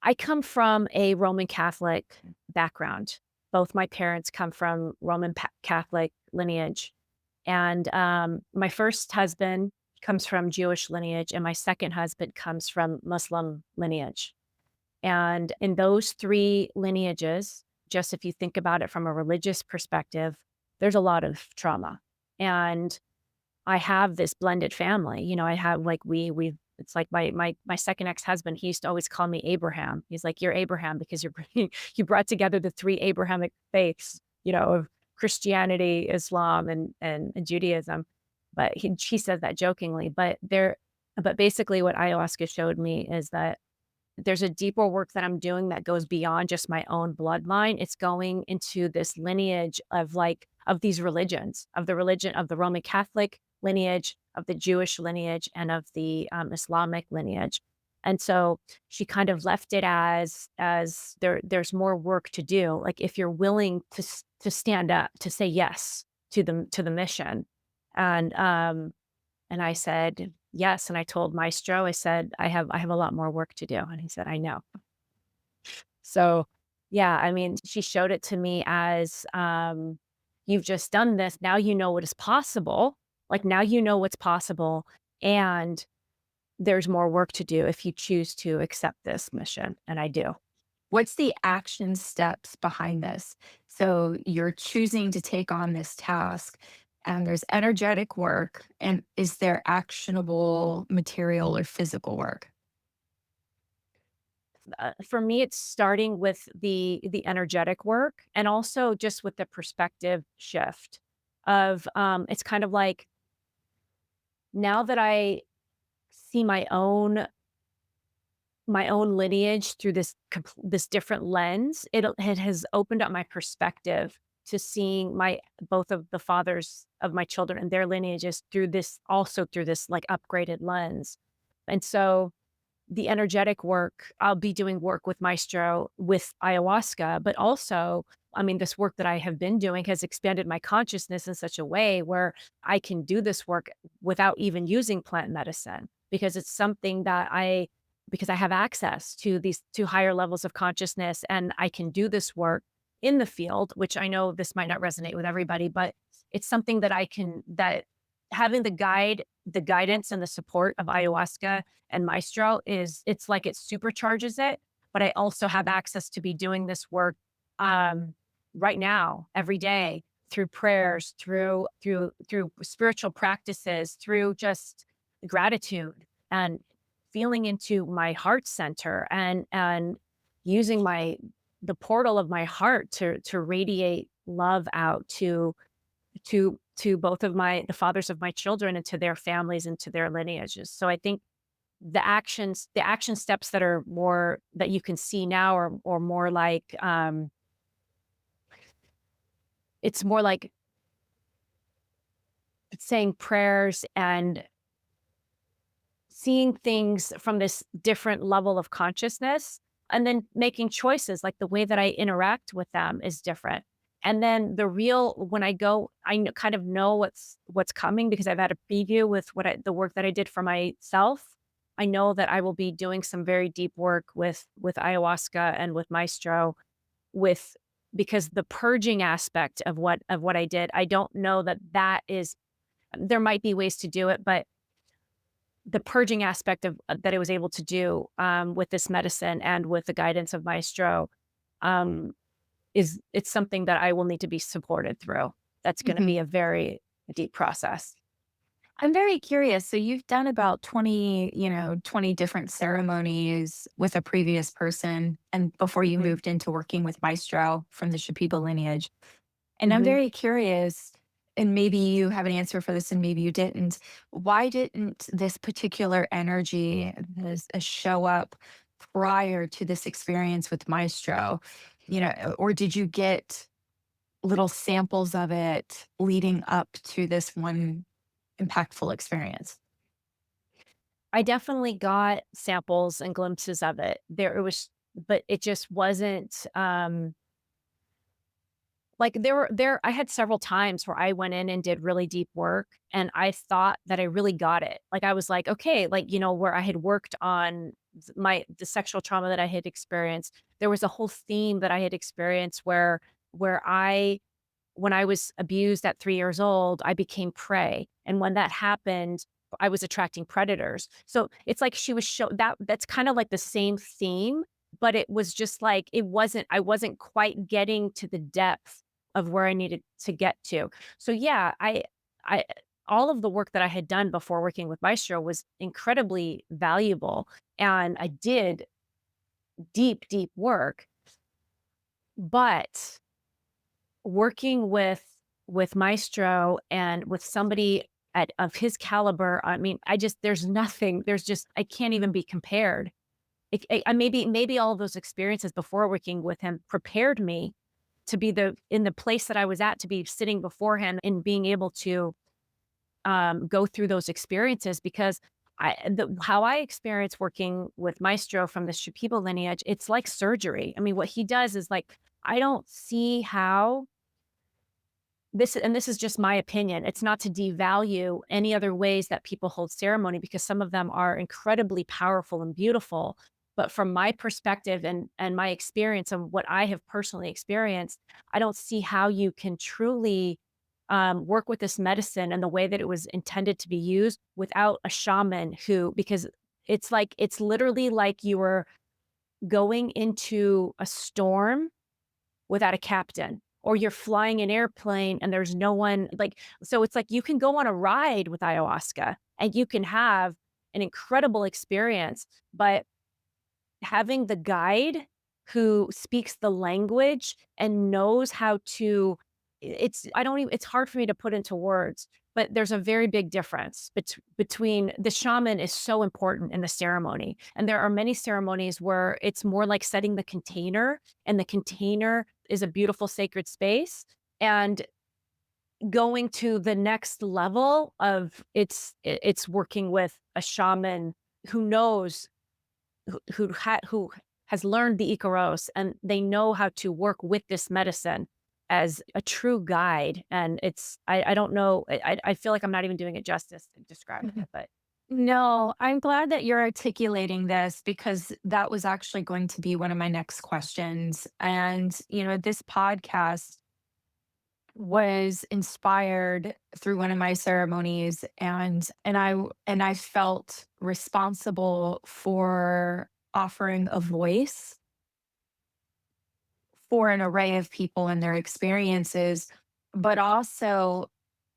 I come from a Roman Catholic background. Both my parents come from Catholic lineage. And my first husband comes from Jewish lineage, and my second husband comes from Muslim lineage. And in those three lineages, just if you think about it from a religious perspective, there's a lot of trauma. And I have this blended family. I have like it's like my second ex-husband, he used to always call me Abraham. He's like, "You're Abraham because you brought together the three Abrahamic faiths, of Christianity, Islam, and Judaism." But she says that jokingly. But basically what ayahuasca showed me is that there's a deeper work that I'm doing that goes beyond just my own bloodline. It's going into this lineage of these religions, of the religion of the Roman Catholic lineage, of the Jewish lineage, and of the Islamic lineage. And so she kind of left it as there's more work to do. Like if you're willing to stand up, to say yes to the mission. And I said, "Yes," and I told Maestro, I said, I have a lot more work to do," and he said, "I know." So, yeah, I mean, she showed it to me as, "You've just done this, now you know what is possible, like, now you know what's possible, and there's more work to do if you choose to accept this mission," and I do. What's the action steps behind this? So you're choosing to take on this task, and there's energetic work. And is there actionable material or physical work? For me, it's starting with the energetic work and also just with the perspective shift of, it's kind of like now that I see my own lineage through this different lens, it has opened up my perspective to seeing both of the fathers of my children and their lineages through this like upgraded lens. And so the energetic work, I'll be doing work with Maestro with ayahuasca, but also, I mean, this work that I have been doing has expanded my consciousness in such a way where I can do this work without even using plant medicine because it's something because I have access to these to higher levels of consciousness and I can do this work in the field, which I know this might not resonate with everybody, but it's something that having the guidance and the support of ayahuasca and Maestro it's like it supercharges it, but I also have access to be doing this work um, right now, every day, through prayers, through spiritual practices, through just gratitude and feeling into my heart center and using the portal of my heart to radiate love out to both of the fathers of my children and to their families and to their lineages. So I think the action steps that are more that you can see now or more like it's more like saying prayers and seeing things from this different level of consciousness and then making choices like the way that I interact with them is different. And then when I go, kind of know what's coming because I've had a preview with the work that I did for myself. I know that I will be doing some very deep work with ayahuasca and with Maestro with because the purging aspect of what I did, I don't know that that is there might be ways to do it, but the purging aspect of that I was able to do, with this medicine and with the guidance of Maestro, um, it's something that I will need to be supported through. That's gonna Mhm. be a very deep process. I'm very curious. So you've done about 20, 20 different ceremonies with a previous person and before you Mhm, moved into working with Maestro from the Shipibo lineage. And I'm mhm. very curious, and maybe you have an answer for this and maybe you didn't. Why didn't this particular energy show up prior to this experience with Maestro? Or did you get little samples of it leading up to this one impactful experience? I definitely got samples and glimpses of it. There it was but it just wasn't, like, there I had several times where I went in and did really deep work, and I thought that I really got it. Like, I was like, "Okay," like, where I had worked on the sexual trauma that I had experienced. There was a whole theme that I had experienced where I when I was abused at 3 years old, I became prey, and when that happened, I was attracting predators. So, it's like she was that's kinda like the same theme, but it was just like I wasn't quite getting to the depth of where I needed to get to. So, yeah, I all of the work that I had done before working with Maestro was incredibly valuable, and I did deep, deep work, but working with Maestro and with somebody of his caliber, I mean, there's just I can't even be compared. Maybe all of those experiences before working with him prepared me to be in the place that I was at, to be sitting before him and being able to, go through those experiences because how I experience working with Maestro from the Shipibo lineage, it's like surgery. I mean, what he does is like, I don't see how this is just my opinion. It's not to devalue any other ways that people hold ceremony because some of them are incredibly powerful and beautiful. But from my perspective and my experience and what I have personally experienced, I don't see how you can truly work with this medicine and the way that it was intended to be used without a shaman because it's literally like you were going into a storm without a captain, or you're flying an airplane and there's no one so it's like you can go on a ride with ayahuasca and you can have an incredible experience, but having the guide who speaks the language and knows how to it's I don't even it's hard for me to put into words, but there's a very big difference between the shaman is so important in the ceremony. And there are many ceremonies where it's more like setting the container, and the container is a beautiful sacred space. And going to the next level of it's working with a shaman who knows who has learned the Icaros, and they know how to work with this medicine as a true guide, and I don't know, I feel like I'm not even doing it justice in describing it, but No, I'm glad that you're articulating this because that was actually going to be one of my next questions. And, this podcast was inspired through one of my ceremonies and I felt responsible for offering a voice for an array of people and their experiences, but also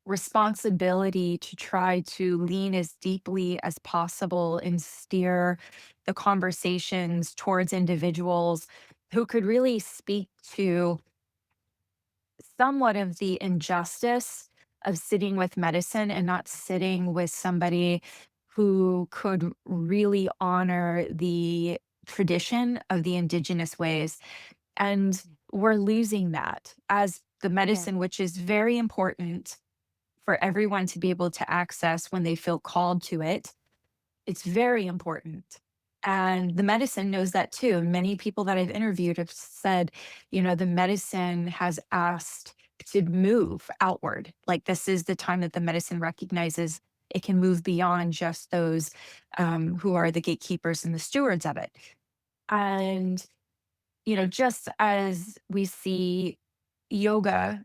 responsibility to try to lean as deeply as possible and steer the conversations towards individuals who could really speak to somewhat of the injustice of sitting with medicine and not sitting with somebody who could really honor the tradition of the indigenous ways. And we're losing that as the yeah. medicine, which is very important for everyone to be able to access when they feel called to it. It's very important. And the medicine knows that too. Many people that I've interviewed have said, the medicine has asked to move outward. Like this is the time that the medicine recognizes it can move beyond just those who are the gatekeepers and the stewards of it. And just as we see yoga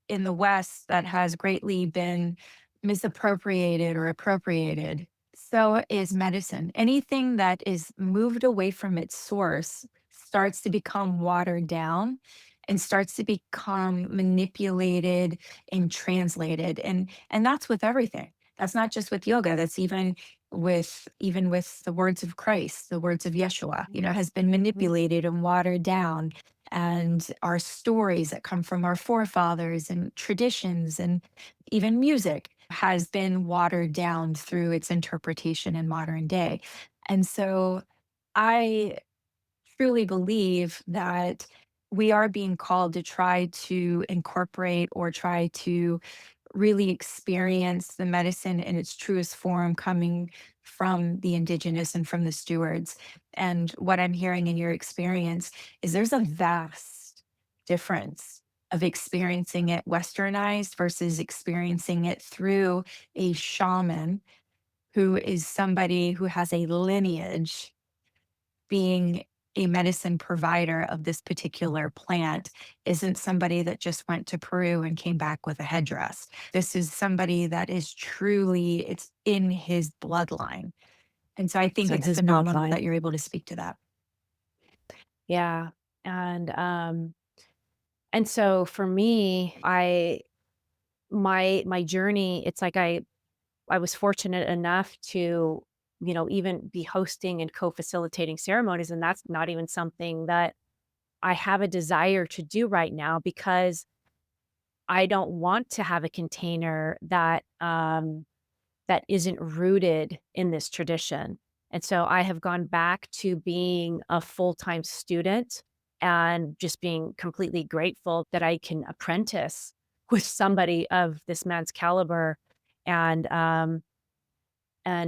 in the West that has greatly been misappropriated or appropriated, so is medicine. Anything that is moved away from its source starts to become watered down and starts to become manipulated and translated. And that's with everything. That's not just with yoga. That's even with the words of Christ, the words of Yeshua, has been Mhm. manipulated and watered down, and our stories that come from our forefathers and traditions and even music has been watered down through its interpretation in modern day. And so I truly believe that we are being called to try to incorporate or try to really experience the medicine in its truest form coming from the indigenous and from the stewards. And what I'm hearing in your experience is there's a vast difference of experiencing it westernized versus experiencing it through a shaman who is somebody who has a lineage being a medicine provider of this particular plant isn't somebody that just went to Peru and came back with a headdress. This is somebody that is truly, it's in his bloodline. And so I It's think in it's his phenomenal bloodline. that you're able to speak to that. Yeah. And so for me, my journey, it's like I was fortunate enough to, even be hosting and co-facilitating ceremonies, and that's not even something that I have a desire to do right now because I don't want to have a container that isn't rooted in this tradition. And so I have gone back to being a full-time student and just being completely grateful that I can apprentice with somebody of this man's caliber. And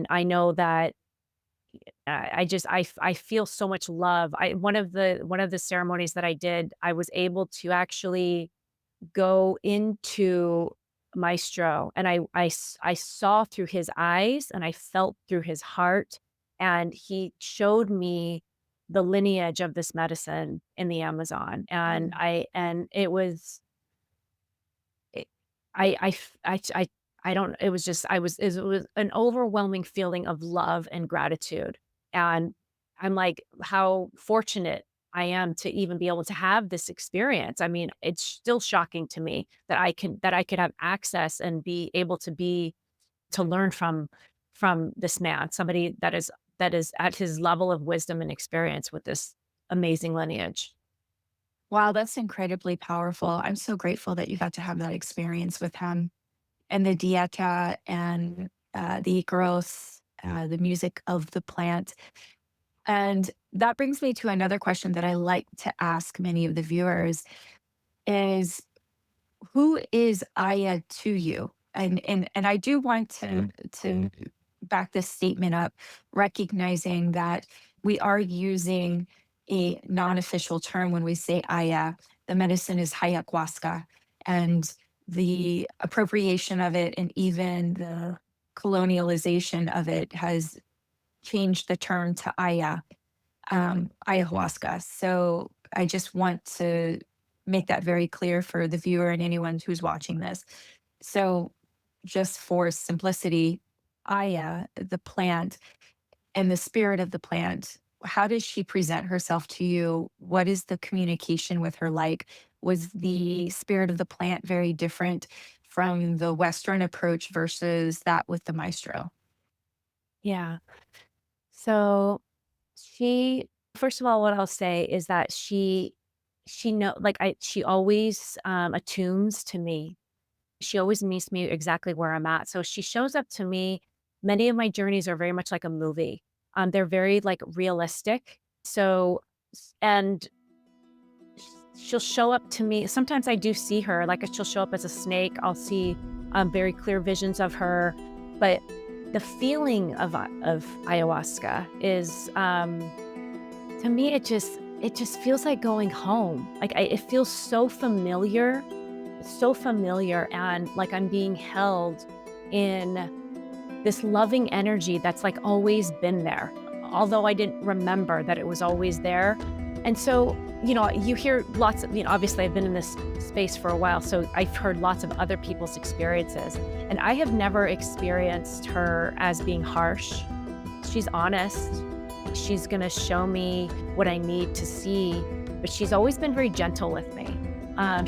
I know that I just I feel so much love. I one of the ceremonies that I did, I was able to actually go into Maestro, and I saw through his eyes, and I felt through his heart, and he showed me the lineage of this medicine in the Amazon, and Mm. it was it I f I don't it was just it was an overwhelming feeling of love and gratitude, and I'm like, how fortunate I am to even be able to have this experience. I mean, it's still shocking to me that I could have access and be able to learn from this man, somebody that is at his level of wisdom and experience with this amazing lineage. Wow, that's incredibly powerful. I'm so grateful that you got to have that experience with him and the Dieta and the growth, the music of the plant. And that brings me to another question that I like to ask many of the viewers is who is Aya to you? And I do want to back this statement up, recognizing that we are using a non-official term when we say Aya. The medicine is Ayahuasca, and the appropriation of it and even the colonialization of it has changed the term to Aya, ayahuasca. So I just want to make that very clear for the viewer and anyone who's watching this. So, just for simplicity, Aya, the plant, and the spirit of the plant, how does she present herself to you? What is the communication with her like? Was the spirit of the plant very different from the Western approach versus that with the maestro? Yeah. So she first of all, what I'll say is that she know like, she always, attunes to me. She always meets me exactly where I'm at. So she shows up to me. Many of my journeys are very much like a movie. They're very, like, realistic. So and she'll show up to me. Sometimes I do see her, like, she'll show up as a snake. I'll see, very clear visions of her, but the feeling of ayahuasca is, to me, it just feels like going home. Like, it feels so familiar, and like I'm being held in this loving energy that's, always been there, although I didn't remember that it was always there. And so you hear lots of, obviously I've been in this space for a while, so I've heard lots of other people's experiences. And I have never experienced her as being harsh. She's honest. She's going to show me what I need to see, but she's always been very gentle with me.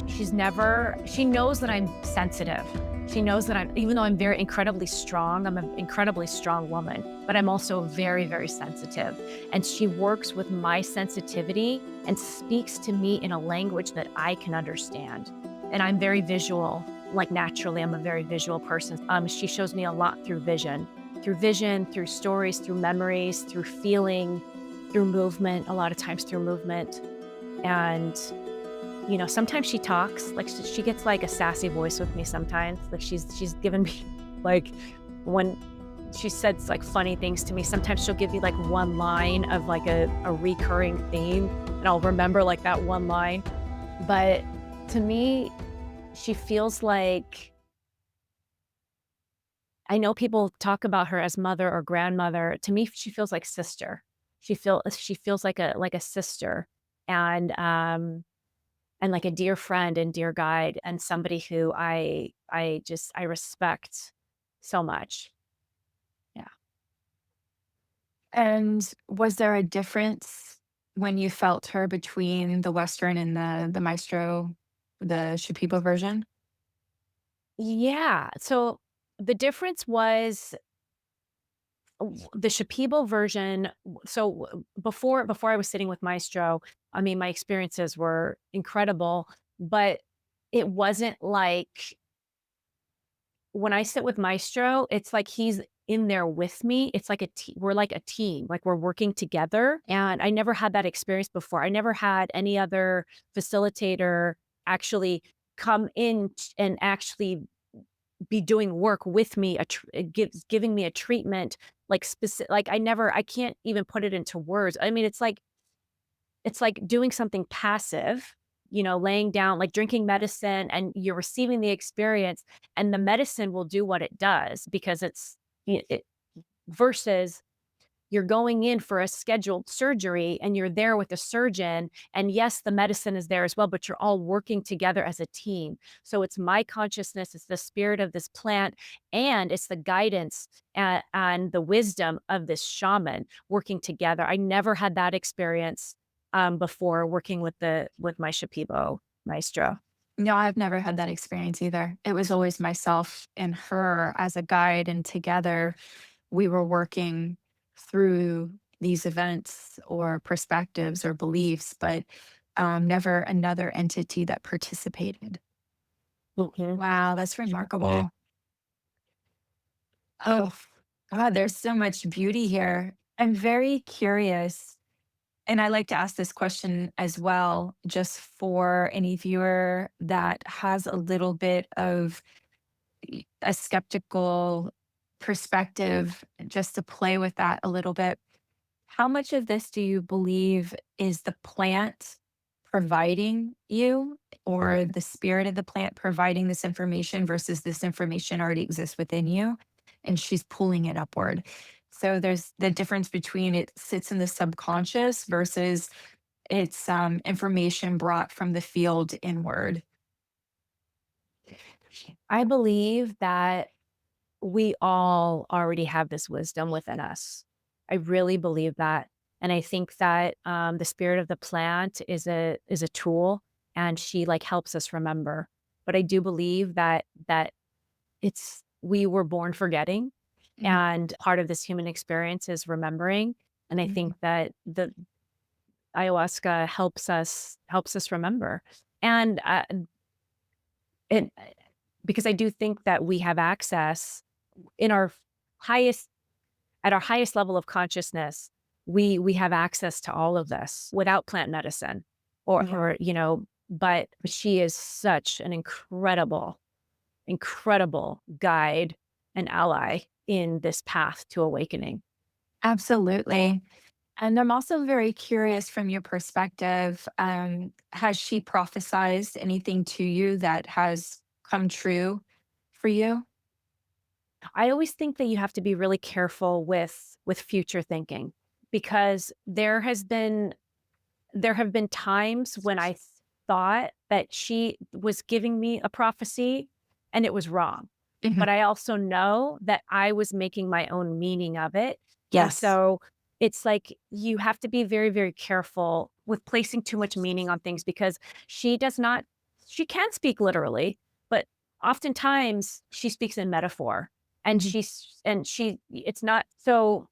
She knows that I'm sensitive. She knows that even though I'm very incredibly strong, I'm an incredibly strong woman, but I'm also very, very sensitive. And she works with my sensitivity and speaks to me in a language that I can understand. And I'm very visual, like naturally, I'm a very visual person. She shows me a lot through vision, through stories, through memories, through feeling, through movement, a lot of times through movement. And sometimes she talks, like she gets like a sassy voice with me sometimes. Like she's given me like when she says like funny things to me, sometimes she'll give me like one line of like a recurring theme and I'll remember like that one line. But to me, she feels like, I know people talk about her as mother or grandmother. To me, she feels like sister. She feels like a sister. And like a dear friend and dear guide and somebody who I respect so much. Yeah. And was there a difference when you felt her between the Western and the Maestro, the Shipibo version? Yeah. So the difference was the Shipibo version. So before I was sitting with Maestro, I mean, my experiences were incredible, but it wasn't like when I sit with Maestro, it's like he's in there with me. It's like we're like a team, like we're working together. And I never had that experience before. I never had any other facilitator actually come in and actually be doing work with me, giving me a treatment like specific. Like I can't even put it into words. I mean, it's like doing something passive, laying down, like drinking medicine and you're receiving the experience and the medicine will do what it does because versus you're going in for a scheduled surgery and you're there with a surgeon. And yes, the medicine is there as well, but you're all working together as a team. So it's my consciousness, it's the spirit of this plant, and it's the guidance and the wisdom of this shaman working together. I never had that experience before working with my Shipibo maestro. No, I've never had that experience either. It was always myself and her as a guide, and together we were working through these events or perspectives or beliefs, but never another entity that participated. Mhm. Wow, that's remarkable. Oh, God, there's so much beauty here. I'm very curious. And I like to ask this question as well, just for any viewer that has a little bit of a skeptical perspective, just to play with that a little bit. How much of this do you believe is the plant providing you, or the spirit of the plant providing this information versus this information already exists within you and she's pulling it upward? So there's the difference between it sits in the subconscious versus it's information brought from the field inward. I believe that we all already have this wisdom within us. I really believe that. And I think that the spirit of the plant is a tool and she like helps us remember. But I do believe that we were born forgetting Mhm. and part of this human experience is remembering. And I Mhm. think that the ayahuasca helps us remember. And it because I do think that we have access in our highest at our highest level of consciousness, we have access to all of this without plant medicine Yeah. but she is such an incredible guide and ally in this path to awakening. Absolutely. And I'm also very curious from your perspective, has she prophesized anything to you that has come true for you? I always think that you have to be really careful with future thinking because there has been there have been times when I thought that she was giving me a prophecy and it was wrong. Mhm. But I also know that I was making my own meaning of it. And Yes. so it's like you have to be very, very careful with placing too much meaning on things because she does not, she can speak literally, but oftentimes she speaks in metaphor and Mhm. it's not so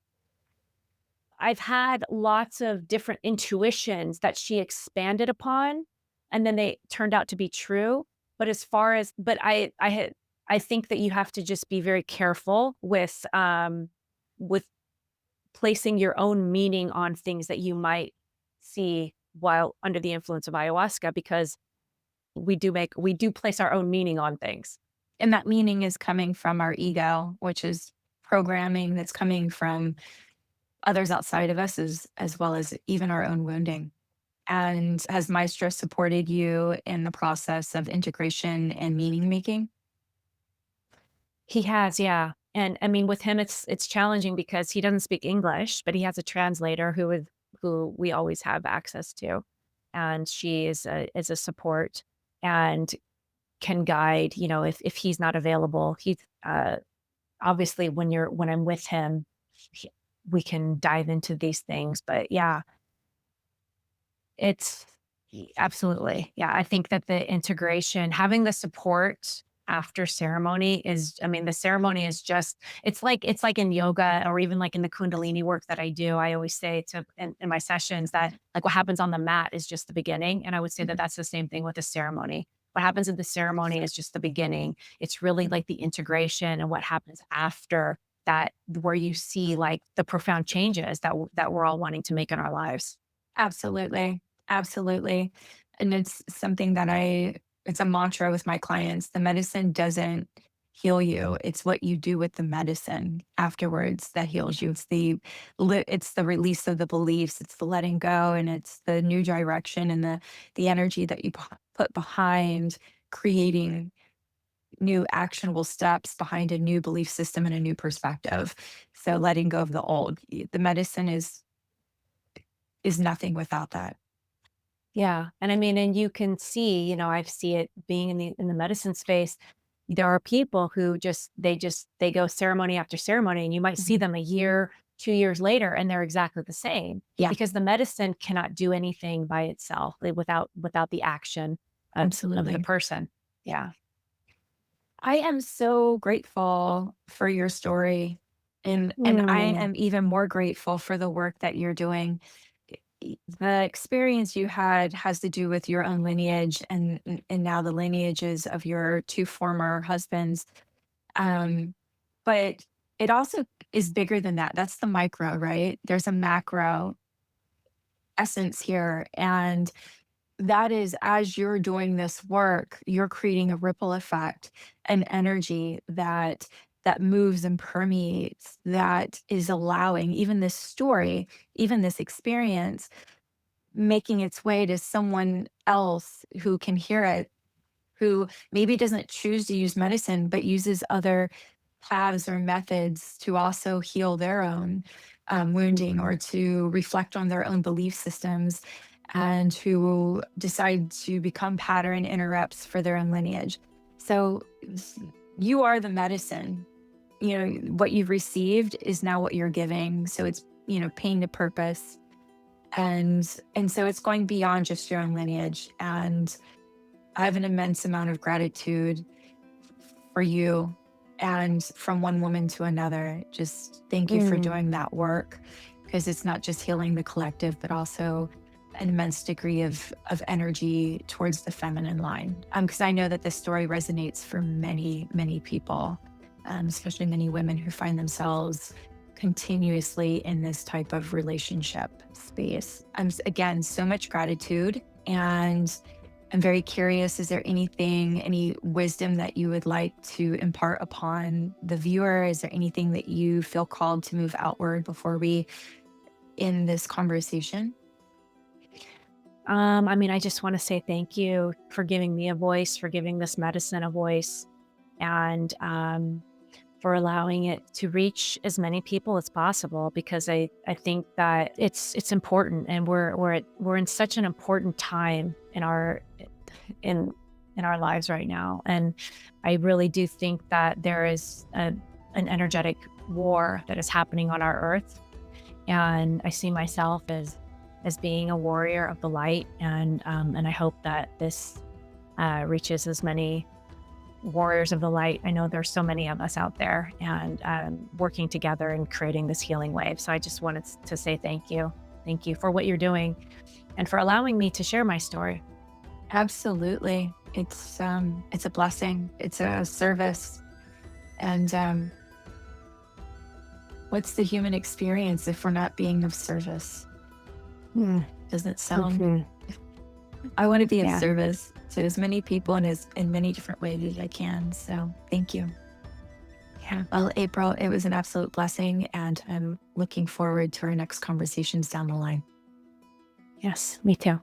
I've had lots of different intuitions that she expanded upon, and then they turned out to be true. But as far as but I think that you have to just be very careful with placing your own meaning on things that you might see while under the influence of ayahuasca, because we do place our own meaning on things. And that meaning is coming from our ego, which is programming that's coming from others outside of us as well as even our own wounding. And has Maestro supported you in the process of integration and meaning making? He has, yeah. And I mean, with him, it's challenging because he doesn't speak English, but he has a translator who we always have access to, and she is a support and can guide. You know, if he's not available, he's obviously when I'm with him, he, we can dive into these things. But yeah, it's absolutely. Yeah, I think that the integration, having the support after ceremony is I mean, the ceremony is just it's like in yoga or even like in the kundalini work that I do. I always say in my sessions that like what happens on the mat is just the beginning. And I would say that Mhm. that's the same thing with the ceremony. What happens at the ceremony is just the beginning. It's really like the integration and what happens after that where you see like the profound changes that we're all wanting to make in our lives. Absolutely. Absolutely. And it's something that it's a mantra with my clients. The medicine doesn't heal you. It's what you do with the medicine afterwards that heals you. It's the release of the beliefs, it's the letting go, and it's the new direction and the energy that you put behind creating new actionable steps behind a new belief system and a new perspective. So letting go of the old. The medicine is nothing without that. Yeah, and I mean, and you can see, you know, I see it being in the medicine space. There are people who they go ceremony after ceremony, and you might see Mhm. them a year, 2 years later, and they're exactly the same Yeah, because the medicine cannot do anything by itself without the action of the absolutely. person. Yeah. I am so grateful for your story, and I Mm. am even more grateful for the work that you're doing. The experience you had has to do with your own lineage and now the lineages of your two former husbands. Um, but it also is bigger than that. That's the micro, right? There's a macro essence here, and that is as you're doing this work, you're creating a ripple effect, an energy that moves and permeates, that is allowing even this story, even this experience, making its way to someone else who can hear it, who maybe doesn't choose to use medicine, but uses other paths or methods to also heal their own wounding or to reflect on their own belief systems and who decide to become pattern interrupts for their own lineage. So you are the medicine. You know, what you've received is now what you're giving. So it's, paying the purpose. And so it's going beyond just your own lineage. And I have an immense amount of gratitude for you and from one woman to another. Just thank you for Mm. doing that work because it's not just healing the collective, but also an immense degree of energy towards the feminine line. Because I know that this story resonates for many, many people, especially many women who find themselves continuously in this type of relationship space. Again, so much gratitude. And I'm very curious, is there anything, any wisdom that you would like to impart upon the viewer? Is there anything that you feel called to move outward before we end this conversation? I mean, I just want to say thank you for giving me a voice, for giving this medicine a voice. And for allowing it to reach as many people as possible, because I think that it's important, and we're in such an important time in in our lives right now. And I really do think that there is an energetic war that is happening on our earth. And I see myself as being a warrior of the light. And I hope that this reaches as many warriors of the light. I know there's so many of us out there, and working together and creating this healing wave. So I just wanted to say thank you. Thank you for what you're doing and for allowing me to share my story. Absolutely. It's a blessing. It's a service. And what's the human experience if we're not being of service? Doesn't sound. Mhm. I want to be of Yeah. service to as many people and in many different ways as I can. So thank you. Yeah. Well, April, it was an absolute blessing, and I'm looking forward to our next conversations down the line. Yes, me too.